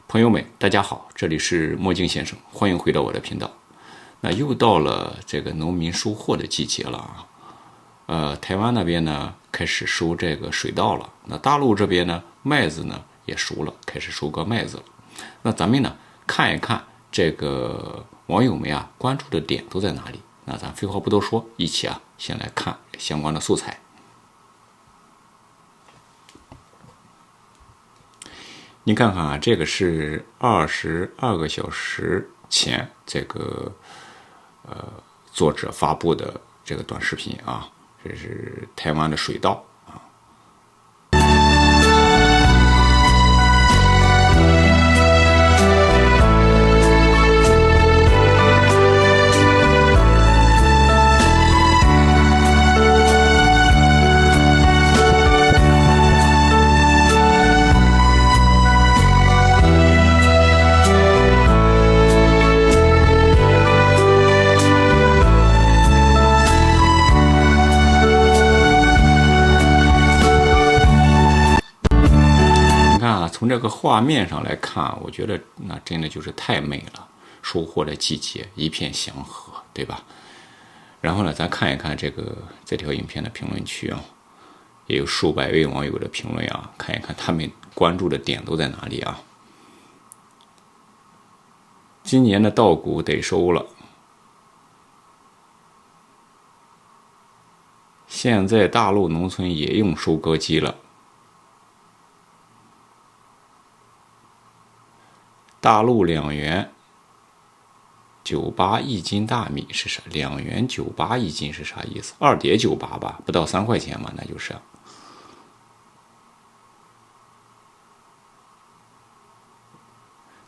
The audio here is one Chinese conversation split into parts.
朋友们，大家好，这里是墨镜先生，欢迎回到我的频道。那又到了这个农民收获的季节了啊。台湾那边呢开始收这个水稻了，那大陆这边呢麦子呢也熟了，开始收割麦子了。那咱们呢看一看这个网友们啊关注的点都在哪里？那咱废话不多说，一起啊先来看相关的素材。你看看啊，这个是22个小时前这个作者发布的这个短视频啊，这是台湾的水稻啊。从这个画面上来看，我觉得那真的就是太美了，收获的季节一片祥和，对吧？然后呢，咱看一看这条影片的评论区啊，也有数百位网友的评论啊，看一看他们关注的点都在哪里啊。今年的稻谷得收了，现在大陆农村也用收割机了。大陆2元98一斤大米是啥？2元98一斤是啥意思？2.98吧，不到3块钱嘛，那就是。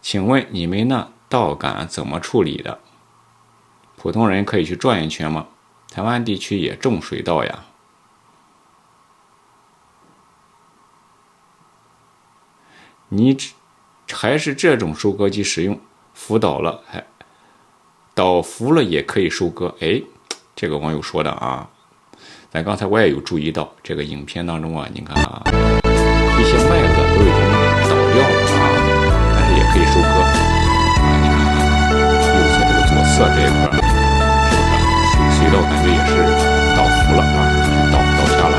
请问你们那稻杆怎么处理的？普通人可以去转一圈吗？台湾地区也种水稻呀。你还是这种收割机使用，辅导了，倒伏了也可以收割。哎，这个网友说的啊，咱刚才我也有注意到，这个影片当中啊，你看啊，一些麦子都已经倒掉了啊，但是也可以收割啊。你看啊，右侧这个左侧这一块，是不是水稻感觉也是倒伏了啊，就倒下了。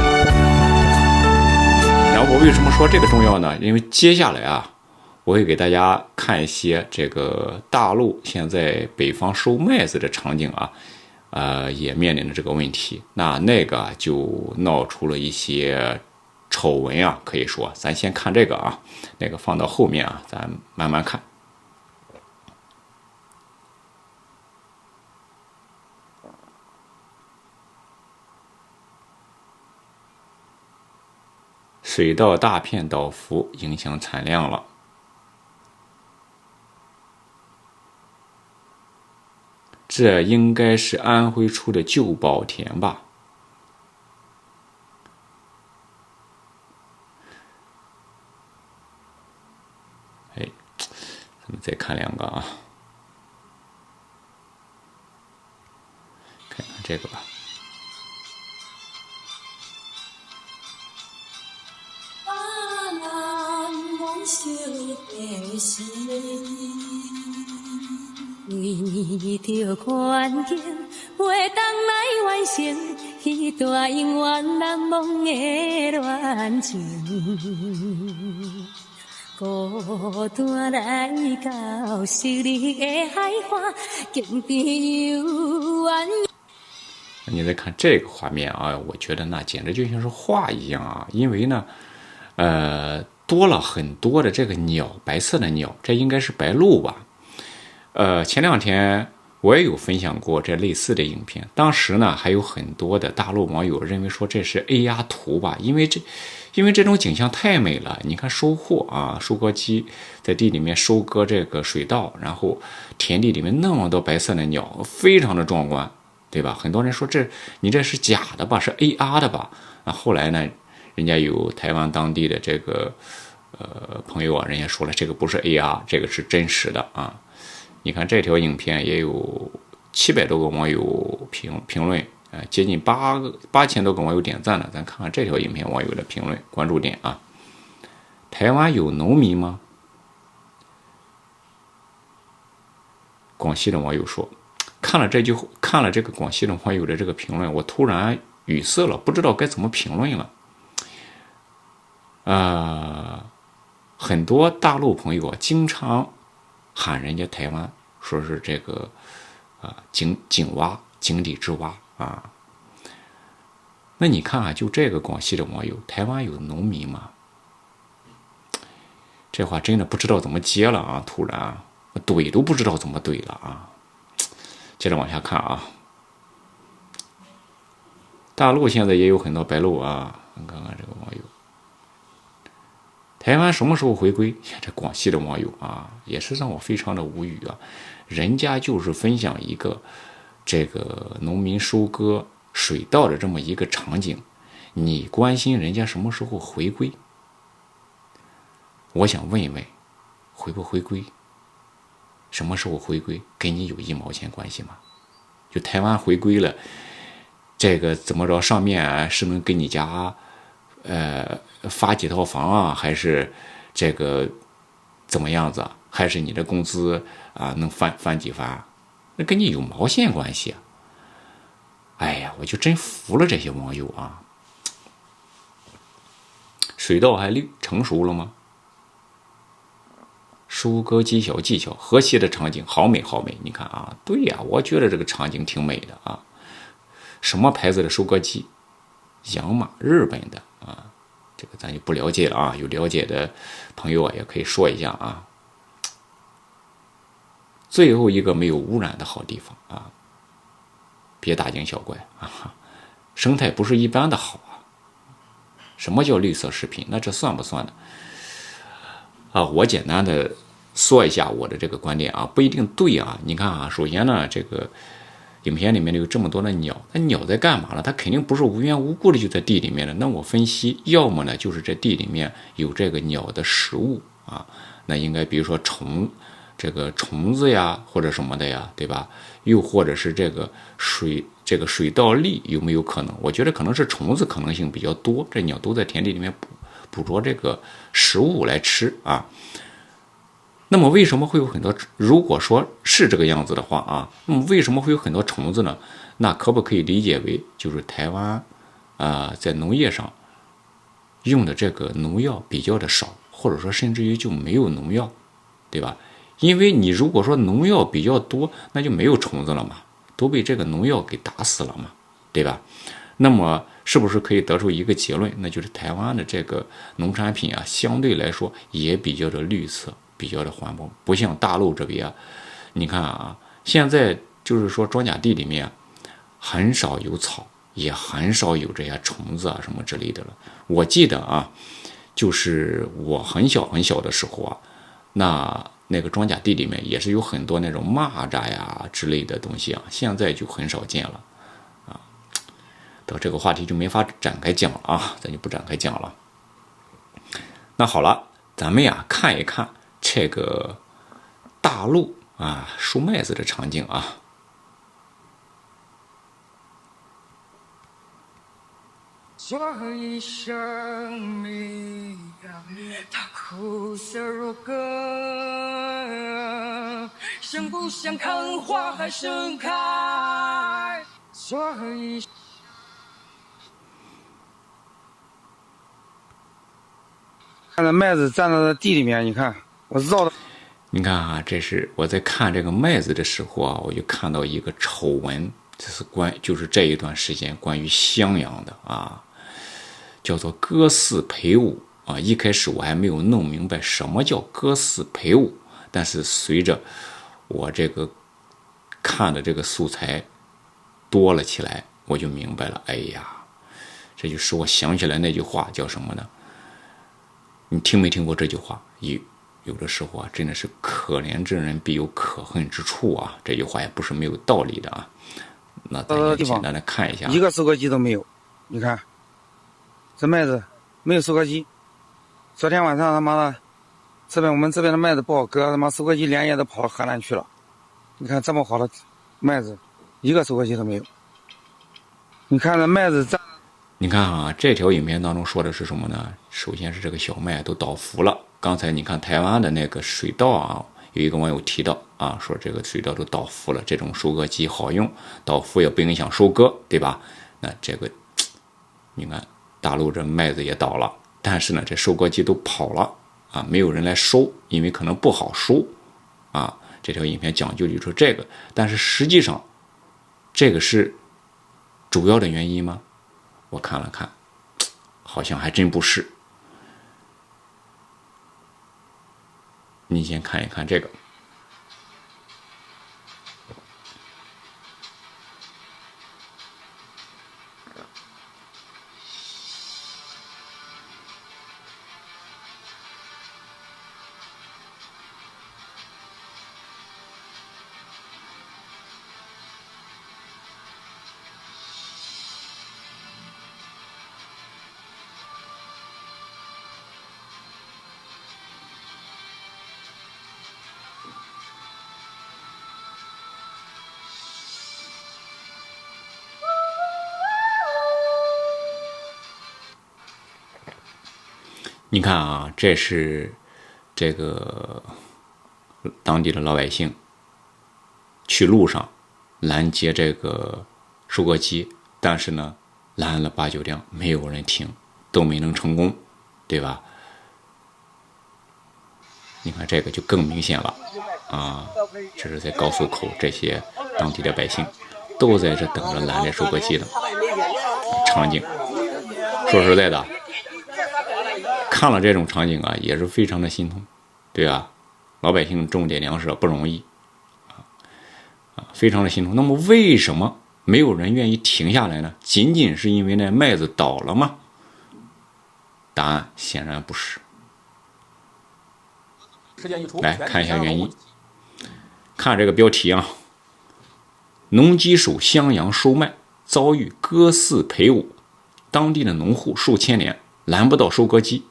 然后我为什么说这个重要呢？因为接下来啊，我会给大家看一些这个大陆现在北方收麦子的场景啊，也面临着这个问题。那个就闹出了一些丑闻啊，可以说，咱先看这个啊，那个放到后面啊，咱慢慢看。水稻大片倒伏，影响产量了。这应该是安徽出的旧宝田吧？哎，咱们再看2个啊，看看这个吧。为着环境，活动来完成，彼段永远难忘的恋情。孤单来到昔日的海岸，经典犹原。你再看这个画面啊，我觉得那简直就像是画一样啊，因为呢，多了很多的这个鸟，白色的鸟，这应该是白鹭吧？前2天我也有分享过这类似的影片，当时呢还有很多的大陆网友认为说这是 AR 图吧，因为这种景象太美了。你看收获啊，收割机在地里面收割这个水稻，然后田地里面那么多白色的鸟，非常的壮观，对吧？很多人说你这是假的吧，是 AR 的吧？那后来呢，人家有台湾当地的这个朋友啊，人家说了这个不是 AR， 这个是真实的啊。你看这条影片也有700多个网友评论，接近8000多个网友点赞了。咱看看这条影片网友的评论关注点啊。台湾有农民吗？广西的网友说，看了这个广西的网友的这个评论，我突然语塞了，不知道该怎么评论了。很多大陆朋友啊，经常喊人家台湾，说是这个井蛙，井底之蛙啊。那你看啊，就这个广西的网友，台湾有农民吗？这话真的不知道怎么接了啊！突然我怼都不知道怎么怼了啊！接着往下看啊，大陆现在也有很多白鹭啊。你看看这个网友，台湾什么时候回归？这广西的网友啊，也是让我非常的无语啊！人家就是分享一个这个农民收割水稻的这么一个场景，你关心人家什么时候回归？我想问一问，回不回归？什么时候回归？跟你有1毛钱关系吗？就台湾回归了，这个怎么着？上面是能给你家发几套房啊，还是这个怎么样子？还是你的工资啊能翻几番？那跟你有毛线关系啊！哎呀，我就真服了这些网友啊！水稻还成熟了吗？收割技巧，和谐的场景，好美好美！你看啊，对呀，我觉得这个场景挺美的啊。什么牌子的收割机？养马，日本的啊，这个咱就不了解了啊。有了解的朋友啊，也可以说一下啊。最后一个没有污染的好地方啊，别大惊小怪啊，生态不是一般的好啊。什么叫绿色食品？那这算不算呢？啊，我简单的说一下我的这个观点啊，不一定对啊。你看啊，首先呢，这个影片里面有这么多的鸟，那鸟在干嘛呢？它肯定不是无缘无故的就在地里面的。那我分析，要么呢就是这地里面有这个鸟的食物啊，那应该比如说虫子呀，或者什么的呀，对吧？又或者是这个水稻粒有没有可能？我觉得可能是虫子可能性比较多，这鸟都在田地里面捕捉这个食物来吃啊。那么为什么会有很多？如果说是这个样子的话啊，那么为什么会有很多虫子呢？那可不可以理解为就是台湾在农业上用的这个农药比较的少，或者说甚至于就没有农药，对吧？因为你如果说农药比较多，那就没有虫子了嘛，都被这个农药给打死了嘛，对吧？那么是不是可以得出一个结论，那就是台湾的这个农产品啊，相对来说也比较的绿色，比较的环保，不像大陆这边你看啊，现在就是说庄稼地里面很少有草，也很少有这些虫子啊什么之类的了。我记得啊，就是我很小的时候啊，那个庄稼地里面也是有很多那种蚂蚱呀之类的东西啊，现在就很少见了啊。到这个话题就没法展开讲了啊，咱就不展开讲了。那好了，咱们呀看一看这个大陆啊收麦子的场景啊。这一生命它苦涩如歌，像不像看花海盛开？这一看着麦子站在地里面，你看我绕的。你看啊，这是我在看这个麦子的时候啊，我就看到一个丑闻，这是就是这一段时间关于襄阳的啊，叫做歌祀陪舞啊。一开始我还没有弄明白什么叫歌祀陪舞，但是随着我这个看的这个素材多了起来，我就明白了。哎呀，这就使我想起来那句话叫什么呢？你听没听过这句话？有的时候啊，真的是可怜之人必有可恨之处啊。这句话也不是没有道理的啊。那咱就简单的看一下，一个收割机都没有。你看，这麦子没有收割机。昨天晚上他妈的，我们这边的麦子不好割，他妈收割机连夜都跑到河南去了。你看这么好的麦子，一个收割机都没有。你看这麦子你看啊，这条影片当中说的是什么呢？首先是这个小麦都倒伏了。刚才你看台湾的那个水稻啊，有一个网友提到啊，说这个水稻都倒伏了，这种收割机好用，倒伏也不影响收割，对吧？那这个你看大陆这麦子也倒了，但是呢这收割机都跑了啊，没有人来收，因为可能不好收啊。这条影片讲究就是这个，但是实际上这个是主要的原因吗？我看了看，好像还真不是。你先看一看这个。你看啊，这是这个当地的老百姓去路上拦截这个收割机，但是呢拦了8、9辆，没有人停，都没能成功，对吧？你看这个就更明显了啊！这是在高速口，这些当地的百姓都在这等着拦这收割机的场景。说实在的，看了这种场景啊，也是非常的心痛，对啊，老百姓种点粮食不容易啊，非常的心痛。那么为什么没有人愿意停下来呢？仅仅是因为那麦子倒了吗？答案显然不是。来看一下原因，看这个标题啊，农机手襄阳收麦遭遇割饲赔5，当地的农户数千年拦不到收割机。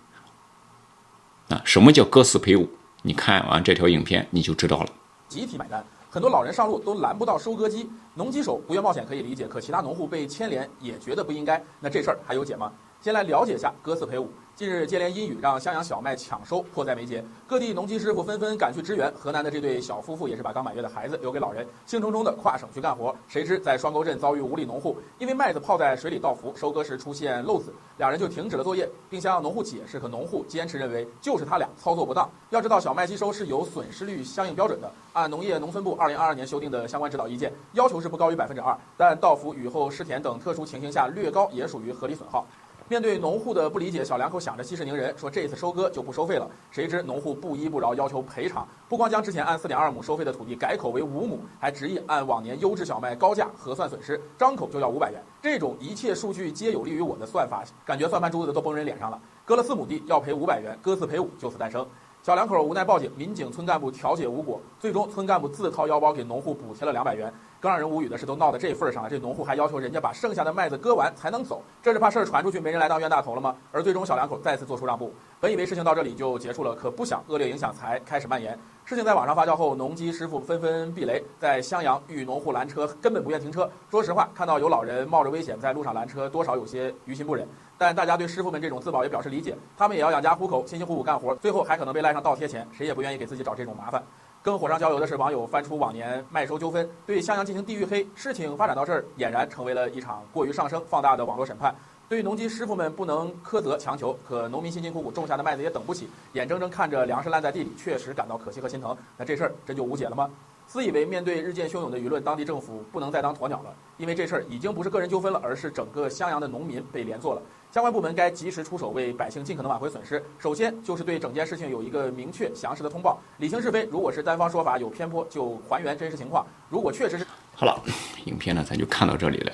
啊，什么叫割饲赔5？你看完这条影片你就知道了。集体买单，很多老人上路都拦不到收割机，农机手不愿冒险可以理解，可其他农户被牵连也觉得不应该，那这事儿还有解吗？先来了解一下割饲赔5。近日接连阴雨让襄阳小麦抢收迫在眉睫，各地农机师傅纷纷赶去支援。河南的这对小夫妇也是把刚满月的孩子留给老人，兴冲冲的跨省去干活。谁知在双沟镇遭遇无理农户因为麦子泡在水里倒伏，收割时出现漏子，两人就停止了作业，并向农户解释，可农户坚持认为就是他俩操作不当。要知道小麦吸收是有损失率相应标准的，按农业农村部2022年修订的相关指导意见，要求是不高于2%，但倒伏、雨后湿田等特殊情形下略高也属于合理损耗。面对农户的不理解，小两口想着息事宁人，说这次收割就不收费了。谁知农户不依不饶，要求赔偿，不光将之前按4.2亩收费的土地改口为5亩，还执意按往年优质小麦高价核算损失，张口就要500元。这种一切数据皆有利于我的算法，感觉算盘珠子都崩人脸上了。割了4亩地要赔500元，割饲赔5就此诞生。小两口无奈报警，民警、村干部调解无果，最终村干部自掏腰包给农户补贴了200元。更让人无语的是，都闹到这份上了，这农户还要求人家把剩下的麦子割完才能走，这是怕事儿传出去没人来当冤大头了吗？而最终小两口再次做出让步，本以为事情到这里就结束了，可不想恶劣影响才开始蔓延。事情在网上发酵后，农机师傅纷纷避雷，在襄阳遇农户拦车，根本不愿停车。说实话，看到有老人冒着危险在路上拦车，多少有些于心不忍。但大家对师傅们这种自保也表示理解，他们也要养家糊口，辛辛苦苦干活，最后还可能被赖上倒贴钱，谁也不愿意给自己找这种麻烦。更火上浇油的是，网友翻出往年麦收纠纷，对襄阳进行地域黑。事情发展到这儿，俨然成为了一场过于上升、放大的网络审判。对农机师傅们不能苛责强求，可农民辛辛苦苦种下的麦子也等不起，眼睁睁看着粮食烂在地里，确实感到可惜和心疼。那这事儿真就无解了吗？自以为面对日渐汹涌的舆论，当地政府不能再当鸵鸟了，因为这事儿已经不是个人纠纷了，而是整个襄阳的农民被连坐了。相关部门该及时出手，为百姓尽可能挽回损失。首先就是对整件事情有一个明确详实的通报，理清是非。如果是单方说法有偏颇，就还原真实情况。如果确实是……好了，影片呢咱就看到这里了。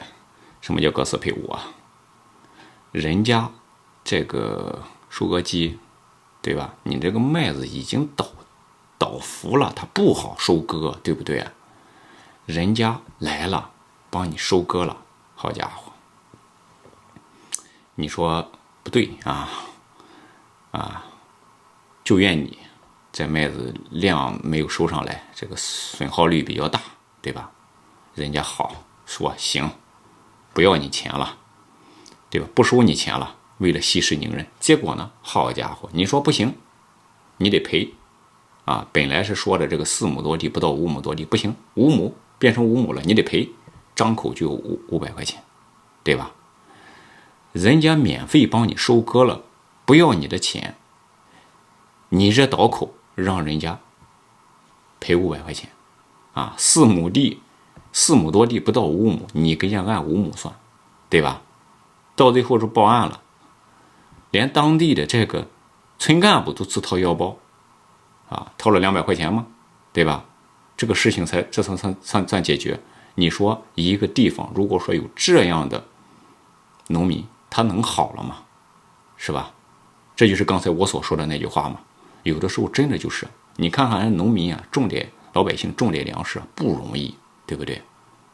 什么叫割饲赔5啊？人家这个收割机，对吧？你这个麦子已经倒伏了，它不好收割，对不对啊？人家来了，帮你收割了，好家伙！你说不对啊？就怨你这麦子量没有收上来，这个损耗率比较大，对吧？人家好说行，不要你钱了，对吧？不收你钱了，为了息事宁人。结果呢，好家伙，你说不行，你得赔啊，本来是说的这个4亩多地不到5亩多地不行，5亩变成5亩了，你得赔，张口就有500块钱，对吧？人家免费帮你收割了，不要你的钱，你这倒口让人家赔500块钱啊！4亩多地不到5亩，你给人家按5亩算，对吧？到最后是报案了，连当地的这个村干部都自掏腰包啊，掏了200块钱嘛，对吧？这个事情才算解决。你说一个地方如果说有这样的农民，他能好了吗？是吧？这就是刚才我所说的那句话嘛。有的时候真的就是，你看看人农民啊，老百姓种点粮食不容易，对不对？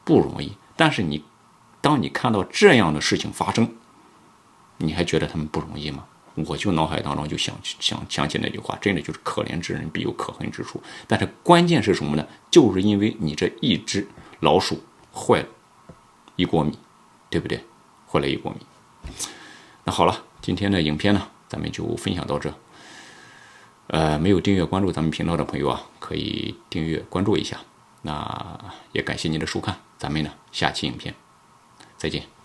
不容易。但是当你看到这样的事情发生，你还觉得他们不容易吗？我就脑海当中就想起那句话，真的就是可怜之人必有可恨之处。但是关键是什么呢？就是因为你这一只老鼠坏了一锅米，对不对？坏了一锅米。那好了，今天的影片呢，咱们就分享到这。没有订阅关注咱们频道的朋友啊，可以订阅关注一下。那也感谢您的收看，咱们呢下期影片再见。